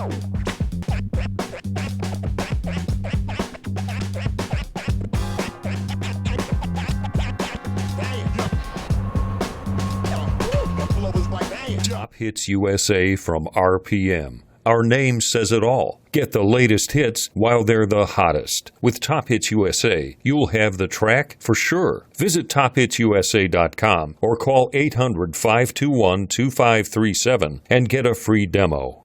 Top Hits USA from RPM. Our name says it all. Get the latest hits while they're the hottest. With Top Hits USA, you'll have the track for sure. Visit tophitsusa.com or call 800-521-2537 and get a free demo.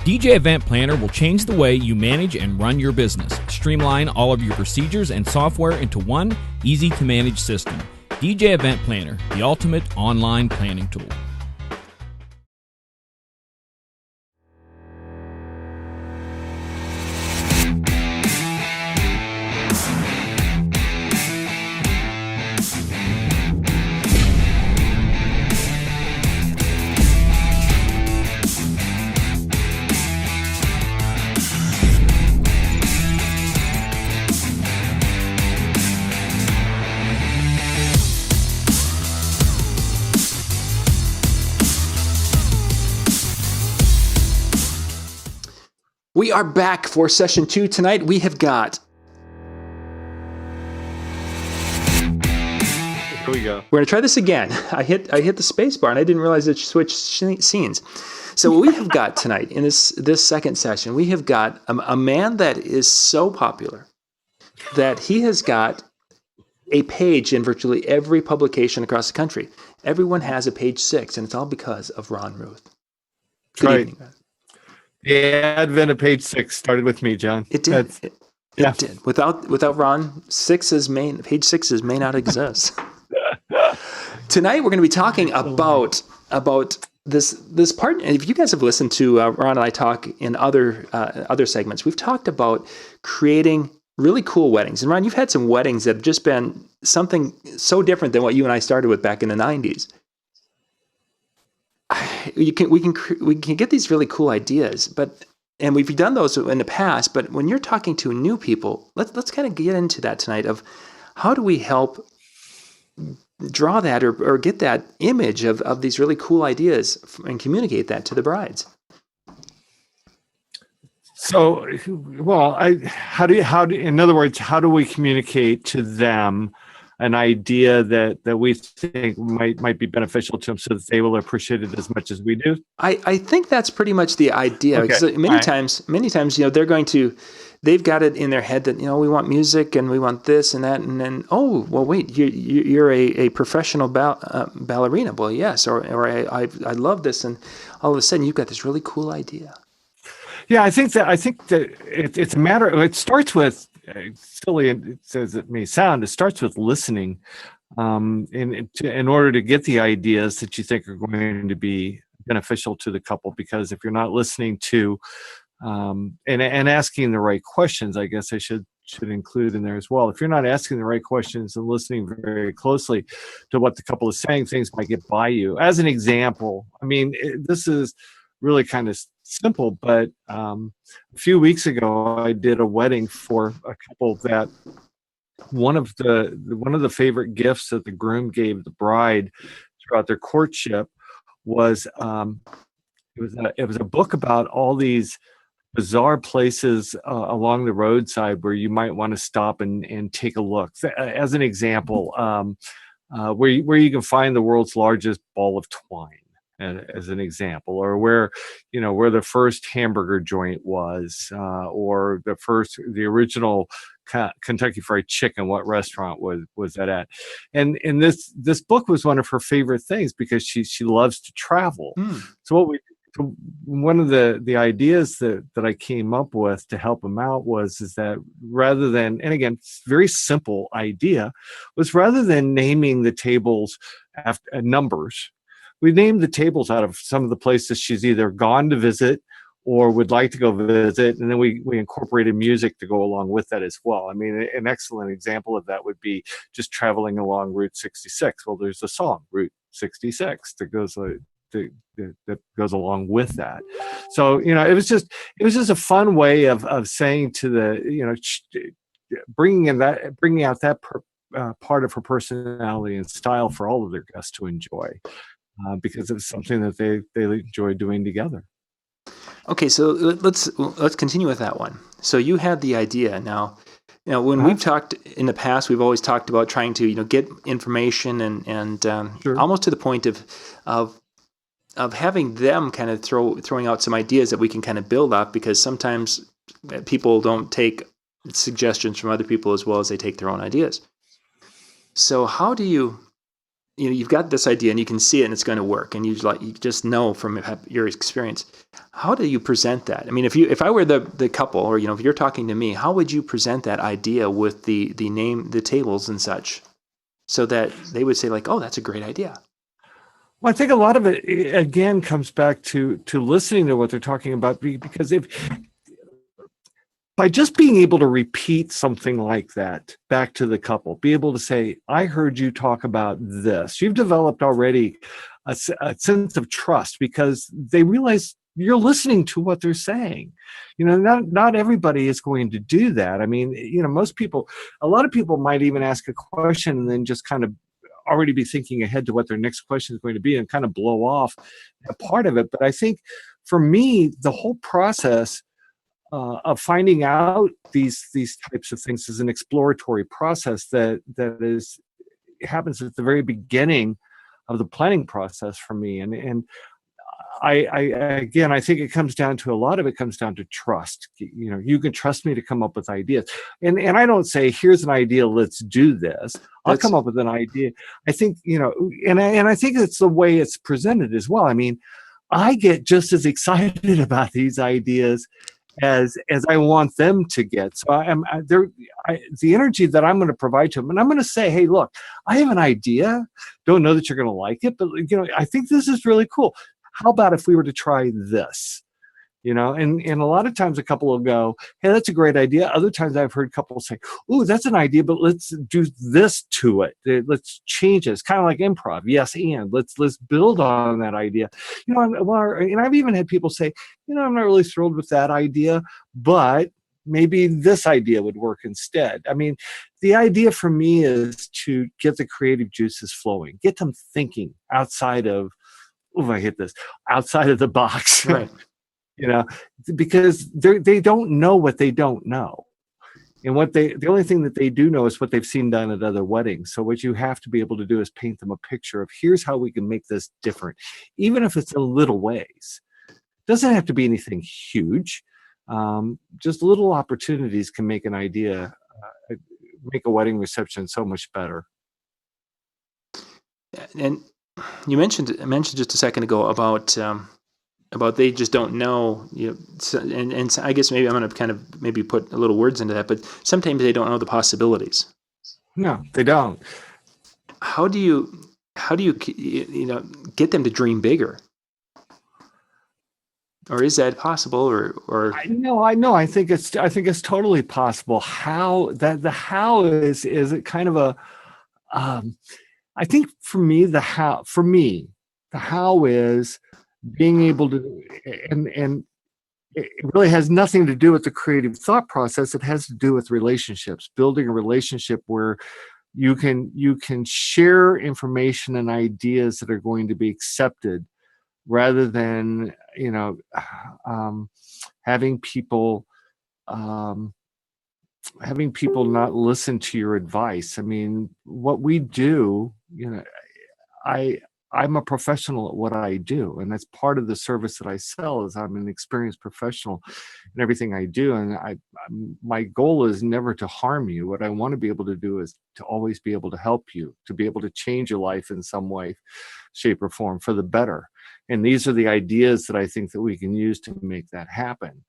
DJ Event Planner will change the way you manage and run your business. Streamline all of your procedures and software into one easy-to-manage system. DJ Event Planner, the ultimate online planning tool. We are back for session 2 tonight. We have got. Here we go. We're gonna try this again. I hit the space bar and I didn't realize it switched scenes. So what we have got tonight in this second session, we have got a man that is so popular that he has got a page in virtually every publication across the country. Everyone has a page 6, and it's all because of Ron Ruth. Good evening, Ron. The advent of page 6 started with me, John. It did. It did. Without Ron, page 6 may not exist. Tonight we're going to be talking about this part. And if you guys have listened to Ron and I talk in other segments, we've talked about creating really cool weddings. And Ron, you've had some weddings that have just been something so different than what you and I started with back in the 90s. We can get these really cool ideas, and we've done those in the past. But when you're talking to new people, let's kind of get into that tonight of how do we help draw that or get that image of these really cool ideas and communicate that to the brides. So, well, how do in other words, how do we communicate to them an idea that we think might be beneficial to them so that they will appreciate it as much as we do? I think that's pretty much the idea. Okay. Because many times, they've got it in their head that, we want music and we want this and that. And then, oh, well, wait, you're a professional ballerina. Well, yes. Or I love this. And all of a sudden you've got this really cool idea. Yeah, I think that it's a matter of, it starts with, silly as it may sound, it starts with listening in order to get the ideas that you think are going to be beneficial to the couple. Because if you're not listening to and asking the right questions, I guess I should include in there as well. If you're not asking the right questions and listening very closely to what the couple is saying, things might get by you. As an example, this is really kind of simple, but a few weeks ago I did a wedding for a couple that one of the favorite gifts that the groom gave the bride throughout their courtship was it was a book about all these bizarre places along the roadside where you might want to stop and take a look. As an example, where you can find the world's largest ball of twine, as an example, or where the first hamburger joint was, or the original Kentucky Fried Chicken. What restaurant was that at? And this book was one of her favorite things because she loves to travel. So one of the ideas that I came up with to help them out is that rather than, and again, very simple idea, was rather than naming the tables after numbers, we named the tables out of some of the places she's either gone to visit or would like to go visit, and then we incorporated music to go along with that as well. I mean, an excellent example of that would be just traveling along Route 66. Well, there's a song, Route 66, that goes along with that. So, it was just a fun way of saying to the, bringing out that part of her personality and style for all of their guests to enjoy, because it's something that they enjoy doing together. Okay, so let's continue with that one. So you had the idea. Now, when we've talked in the past, we've always talked about trying to get information and Sure. almost to the point of having them kind of throwing out some ideas that we can kind of build up, because sometimes people don't take suggestions from other people as well as they take their own ideas. So how do you've got this idea and you can see it and it's going to work, and you just know from your experience. How do you present that? I mean, if I were the couple, or if you're talking to me, how would you present that idea with the name, the tables and such, so that they would say like, oh, that's a great idea? Well, I think a lot of it again comes back to listening to what they're talking about, because by just being able to repeat something like that back to the couple, be able to say, I heard you talk about this. You've developed already a sense of trust, because they realize you're listening to what they're saying. Not everybody is going to do that. I mean, a lot of people might even ask a question and then just kind of already be thinking ahead to what their next question is going to be and kind of blow off a part of it. But I think for me, the whole process of finding out these types of things is an exploratory process that happens at the very beginning of the planning process for me. And I think it comes down to, a lot of it comes down to trust. You can trust me to come up with ideas. And I don't say, here's an idea, let's do this. I'll come up with an idea. I think, and I think it's the way it's presented as well. I mean, I get just as excited about these ideas as I want them to get. So the energy that I'm going to provide to them, and I'm going to say, hey, look, I have an idea. Don't know that you're going to like it, but I think this is really cool. How about if we were to try this? And a lot of times a couple will go, hey, that's a great idea. Other times I've heard couples say, ooh, that's an idea, but let's do this to it. Let's change it. It's kind of like improv. Yes, and let's build on that idea. And I've even had people say, I'm not really thrilled with that idea, but maybe this idea would work instead. I mean, the idea for me is to get the creative juices flowing, get them thinking outside of, outside of the box. Right. Because they don't know what they don't know. And the only thing that they do know is what they've seen done at other weddings. So what you have to be able to do is paint them a picture of, here's how we can make this different, even if it's in little ways. Doesn't have to be anything huge. Just little opportunities can make an idea, make a wedding reception so much better. And you mentioned just a second ago about they just don't know, and I guess maybe I'm going to kind of maybe put a little words into that, but sometimes they don't know the possibilities. No, they don't. How do you get them to dream bigger? Or is that possible? Or I know. I think it's totally possible. How the how is kind of a. I think for me the how is being able to, and it really has nothing to do with the creative thought process. It has to do with relationships, building a relationship where you can share information and ideas that are going to be accepted, rather than having people not listen to your advice. I mean, what we do, I'm a professional at what I do, and that's part of the service that I sell. Is I'm an experienced professional in everything I do, and my goal is never to harm you. What I want to be able to do is to always be able to help you, to be able to change your life in some way, shape, or form for the better. And these are the ideas that I think that we can use to make that happen.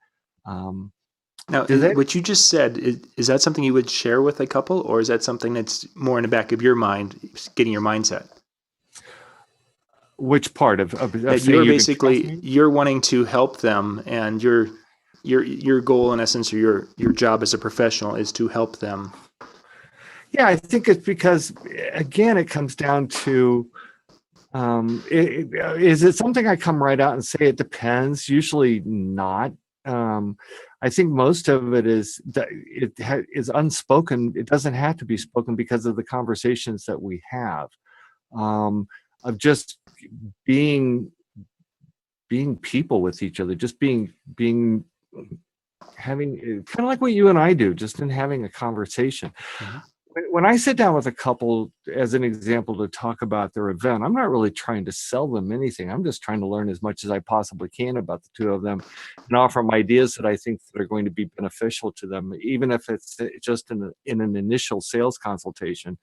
Now, what you just said, is that something you would share with a couple, or is that something that's more in the back of your mind, getting your mindset? Which part of that saying you're you can basically trust me? you're wanting to help them, and your goal in essence, or your job as a professional, is to help them? Yeah, I think it's because, again, it comes down to, is it something I come right out and say? It depends. Usually not. I think most of it is that is unspoken. It doesn't have to be spoken because of the conversations that we have, of just being people with each other, just being having kind of like what you and I do, just in having a conversation. Mhm. When I sit down with a couple, as an example, to talk about their event, I'm not really trying to sell them anything. I'm just trying to learn as much as I possibly can about the two of them and offer them ideas that I think that are going to be beneficial to them, even if it's just in an initial sales consultation.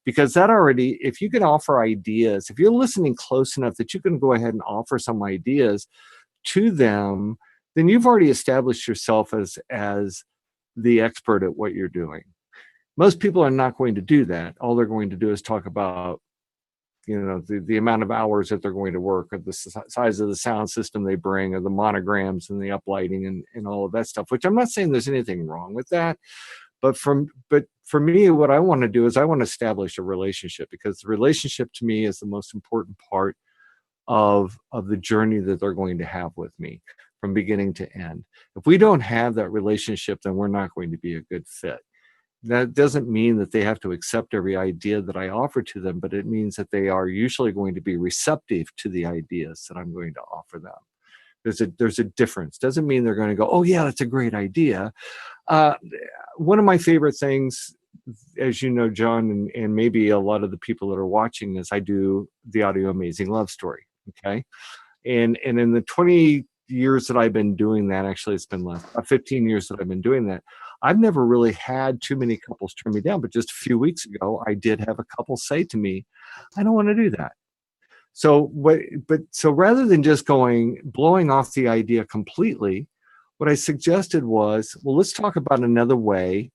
Because that already, if you can offer ideas, if you're listening close enough that you can go ahead and offer some ideas to them, then you've already established yourself as the expert at what you're doing. Most people are not going to do that. All they're going to do is talk about, the amount of hours that they're going to work, or the size of the sound system they bring, or the monograms and the uplighting and all of that stuff, which I'm not saying there's anything wrong with that. But for me, what I want to do is I want to establish a relationship, because the relationship to me is the most important part of the journey that they're going to have with me from beginning to end. If we don't have that relationship, then we're not going to be a good fit. That doesn't mean that they have to accept every idea that I offer to them, but it means that they are usually going to be receptive to the ideas that I'm going to offer them. There's a difference. Doesn't mean they're going to go, oh yeah, that's a great idea. One of my favorite things, as you know, John, and maybe a lot of the people that are watching this, I do the Audio Amazing Love Story. Okay. And in the 20 years that I've been doing that, actually it's been less, 15 years that I've been doing that, I've never really had too many couples turn me down. But just a few weeks ago, I did have a couple say to me, I don't want to do that. So rather than just blowing off the idea completely, what I suggested was, well, let's talk about another way,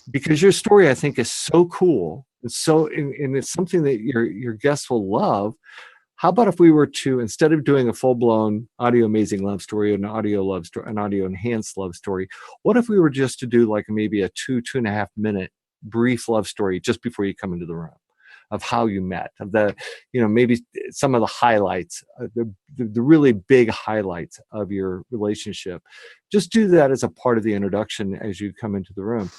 because your story, I think, is so cool. And it's something that your guests will love. How about if we were to, instead of doing a full-blown Audio Amazing Love Story, an audio enhanced love story, what if we were just to do like maybe a 2.5 minute brief love story just before you come into the room, of how you met, of the, maybe some of the highlights, the really big highlights of your relationship. Just do that as a part of the introduction as you come into the room,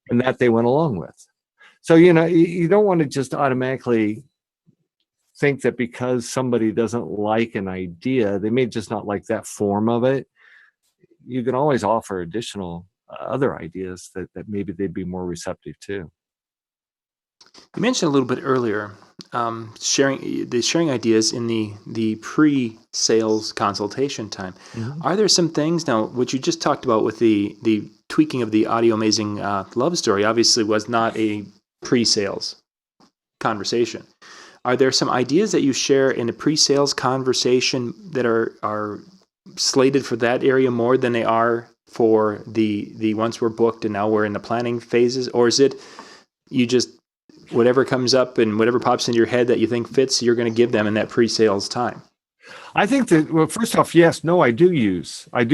and that they went along with. So, you don't want to just automatically think that because somebody doesn't like an idea, they may just not like that form of it. You can always offer additional other ideas that maybe they'd be more receptive to. You mentioned a little bit earlier sharing ideas in the pre-sales consultation time. Mm-hmm. Are there some things now? What you just talked about with the tweaking of the Audio Amazing Love Story obviously was not a pre-sales conversation. Are there some ideas that you share in a pre-sales conversation that are slated for that area more than they are for the once we're booked and now we're in the planning phases? Or is it you just, whatever comes up and whatever pops into your head that you think fits, you're going to give them in that pre-sales time? I think that, well, first off, yes, no, I do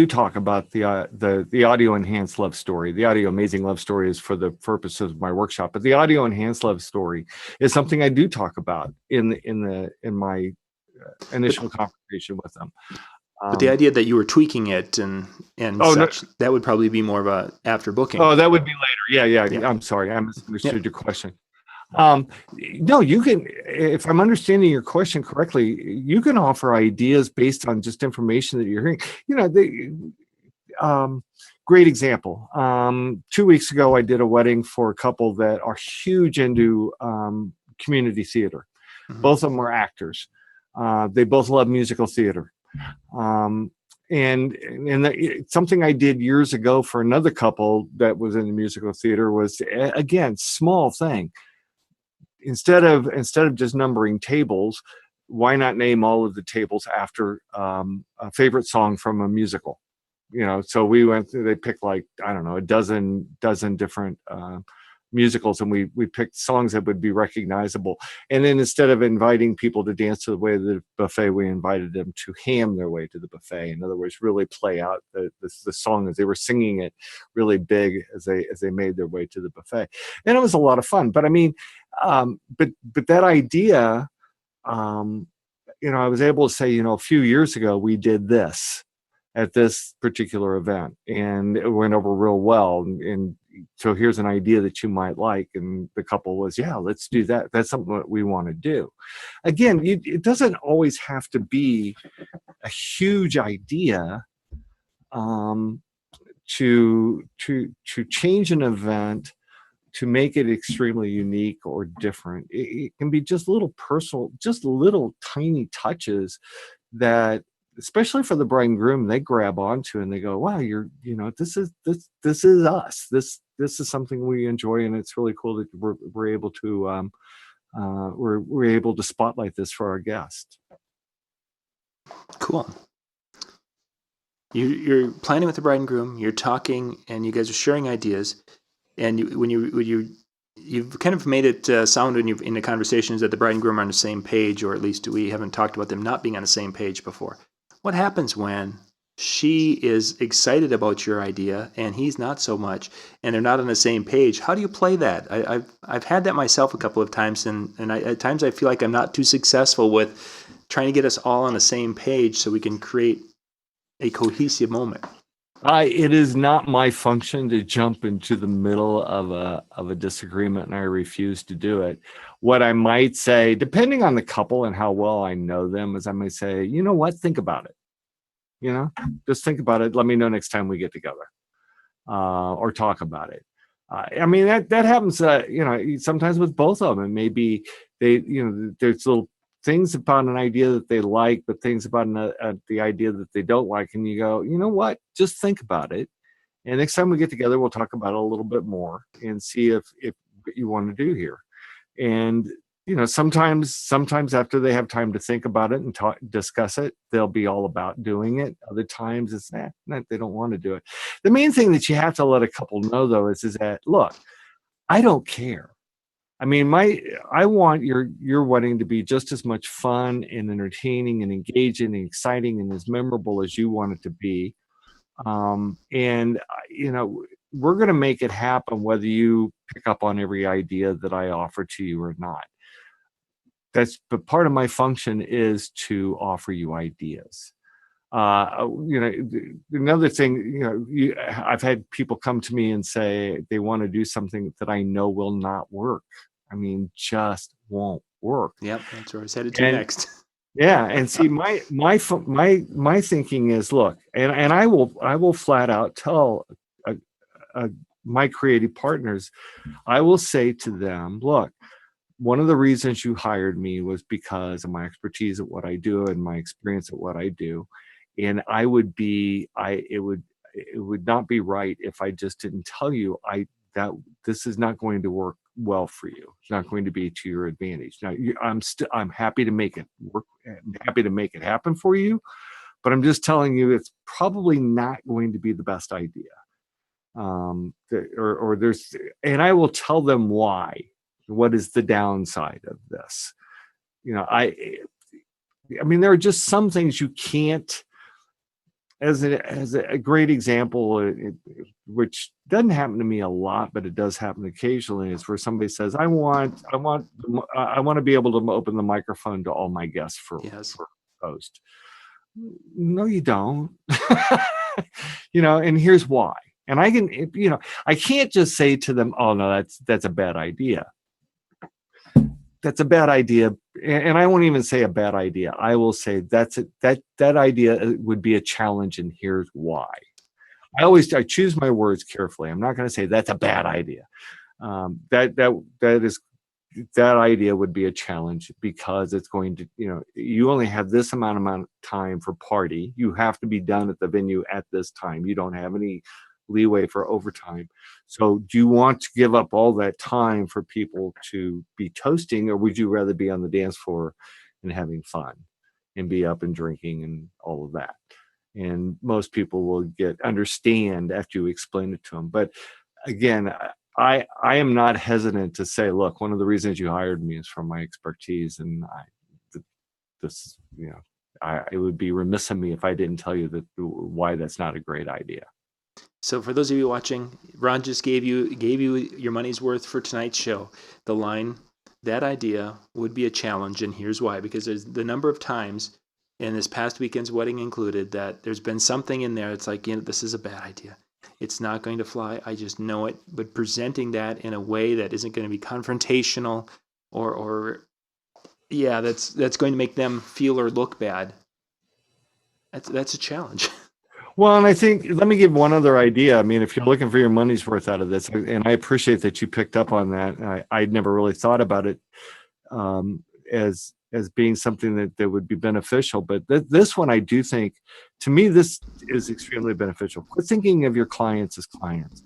talk about the audio enhanced love story. The Audio Amazing Love Story is for the purposes of my workshop, but the audio enhanced love story is something I do talk about in my initial conversation with them. But the idea that you were tweaking it and such, no, that would probably be more of a after booking. Oh, that would be later. Yeah. I'm sorry, I misunderstood your question. No, you can, if I'm understanding your question correctly, you can offer ideas based on just information that you're hearing. Great example. 2 weeks ago, I did a wedding for a couple that are huge into community theater. Mm-hmm. Both of them are actors. They both love musical theater. And something I did years ago for another couple that was in the musical theater was, again, small thing. Instead of just numbering tables, why not name all of the tables after a favorite song from a musical? So we went through, they picked like, I don't know, a dozen different musicals, and we picked songs that would be recognizable. And then instead of inviting people to dance to the way of the buffet, we invited them to ham their way to the buffet. In other words, really play out the song as they were singing it really big as they made their way to the buffet. And it was a lot of fun. But I mean, but that idea, I was able to say, a few years ago we did this at this particular event, and it went over real well. And so here's an idea that you might like. And the couple was, yeah, let's do that. That's something that we want to do. Again, it doesn't always have to be a huge idea to change an event, to make it extremely unique or different. It can be just little personal, just little tiny touches that, especially for the bride and groom, they grab onto and they go, wow, this is us. This is something we enjoy, and it's really cool that we're able to we're able to spotlight this for our guests. Cool. You're planning with the bride and groom. You're talking, and you guys are sharing ideas. And you've kind of made it sound in the conversations that the bride and groom are on the same page, or at least we haven't talked about them not being on the same page before. What happens when she is excited about your idea and he's not so much, and they're not on the same page? How do you play that? I've had that myself a couple of times, and at times I feel like I'm not too successful with trying to get us all on the same page so we can create a cohesive moment. It is not my function to jump into the middle of a disagreement, and I refuse to do it. What I might say, depending on the couple and how well I know them, is I might say, you know what, think about it. Just think about it. Let me know next time we get together, or talk about it. I mean, that happens, sometimes with both of them. Maybe there's little things about an idea that they like, but things about the idea that they don't like. And you go, you know what, just think about it. And next time we get together, we'll talk about it a little bit more and see if what you want to do here. And, sometimes after they have time to think about it and discuss it, they'll be all about doing it. Other times it's they don't want to do it. The main thing that you have to let a couple know, though, is that, look, I don't care. I mean, I want your wedding to be just as much fun and entertaining and engaging and exciting and as memorable as you want it to be. And we're going to make it happen whether you pick up on every idea that I offer to you or not. But part of my function is to offer you ideas. Another thing, I've had people come to me and say they want to do something that I know will not work. I mean, just won't work. Yep, that's where I was headed to next. Yeah, and see, my thinking is, look, and I will flat out tell my creative partners, I will say to them, look, one of the reasons you hired me was because of my expertise at what I do and my experience at what I do. And it would not be right if I just didn't tell you that this is not going to work well for you. It's not going to be to your advantage. Now, I'm happy to make it work. I'm happy to make it happen for you, but I'm just telling you it's probably not going to be the best idea. And I will tell them why. What is the downside of this? I mean, there are just some things you can't. As a great example, which doesn't happen to me a lot, but it does happen occasionally, is where somebody says, "I want to be able to open the microphone to all my guests for post." No, you don't. And here's why. And I can't just say to them, "Oh no, that's a bad idea." That's a bad idea, and I won't even say a bad idea. I will say that idea would be a challenge, and here's why. I choose my words carefully. I'm not going to say that's a bad idea. That idea would be a challenge because it's going to, you only have this amount of time for party. You have to be done at the venue at this time. You don't have any leeway for overtime. So do you want to give up all that time for people to be toasting, or would you rather be on the dance floor and having fun and be up and drinking and all of that? And most people will understand after you explain it to them. But again, I am not hesitant to say, look, one of the reasons you hired me is from my expertise, and it would be remiss of me if I didn't tell you why that's not a great idea. So for those of you watching, Ron just gave you your money's worth for tonight's show. The line, that idea would be a challenge, and here's why. Because there's the number of times, in this past weekend's wedding included, that there's been something in there. It's like, this is a bad idea. It's not going to fly. I just know it. But presenting that in a way that isn't going to be confrontational, that's going to make them feel or look bad. That's a challenge. Well, and I think, let me give one other idea. I mean, if you're looking for your money's worth out of this, and I appreciate that you picked up on that. I'd never really thought about it as being something that would be beneficial. But this one, I do think, to me, this is extremely beneficial. Quit thinking of your clients as clients.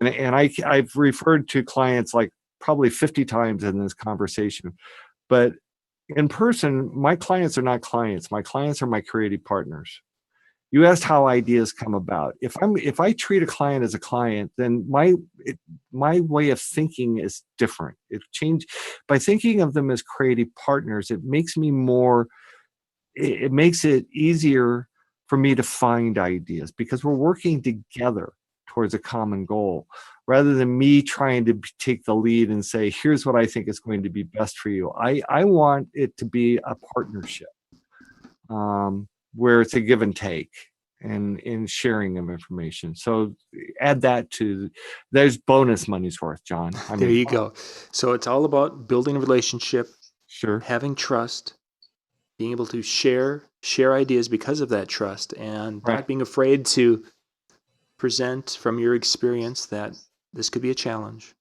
And I've referred to clients like probably 50 times in this conversation. But in person, my clients are not clients. My clients are my creative partners. You asked how ideas come about. If I treat a client as a client, then my way of thinking is different. It changed by thinking of them as creative partners. It makes it easier for me to find ideas because we're working together towards a common goal, rather than me trying to take the lead and say, here's what I think is going to be best for you. I want it to be a partnership. Where it's a give and take and in sharing of information. So add that there's bonus money's worth, John. There you go. So it's all about building a relationship, sure, having trust, being able to share ideas because of that trust, and not being afraid to present from your experience that this could be a challenge.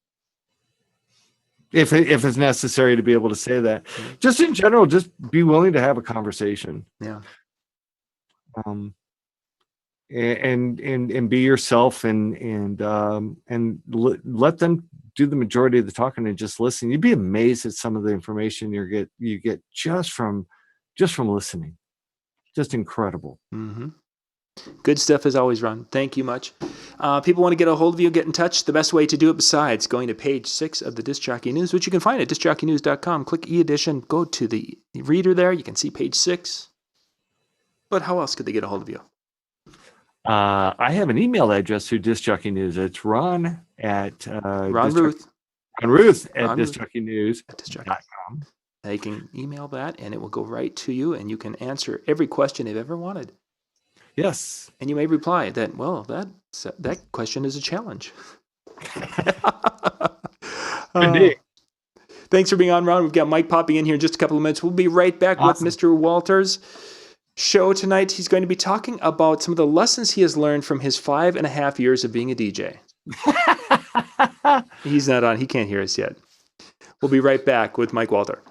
If it's necessary to be able to say that. Just in general, just be willing to have a conversation. Yeah. And be yourself and let them do the majority of the talking and just listen. You'd be amazed at some of the information you get just from listening. Just incredible. Mm-hmm. Good stuff as always, Ron. Thank you much. People want to get a hold of you, get in touch. The best way to do it, besides going to page 6 of the Disc Jockey News, which you can find at discjockeynews.com. Click e-edition, go to the reader there. You can see page 6. But how else could they get a hold of you? I have an email address through Disc Jockey News. It's Ron at Ron Ruth at discjockeynews.com. You can email that, and it will go right to you, and you can answer every question they've ever wanted. Yes. And you may reply that, well, that question is a challenge. Indeed. Thanks for being on, Ron. We've got Mike popping in here in just a couple of minutes. We'll be right back with Mr. Walters' show tonight. He's going to be talking about some of the lessons he has learned from his 5.5 years of being a DJ. He's not on. He can't hear us yet. We'll be right back with Mike Walter.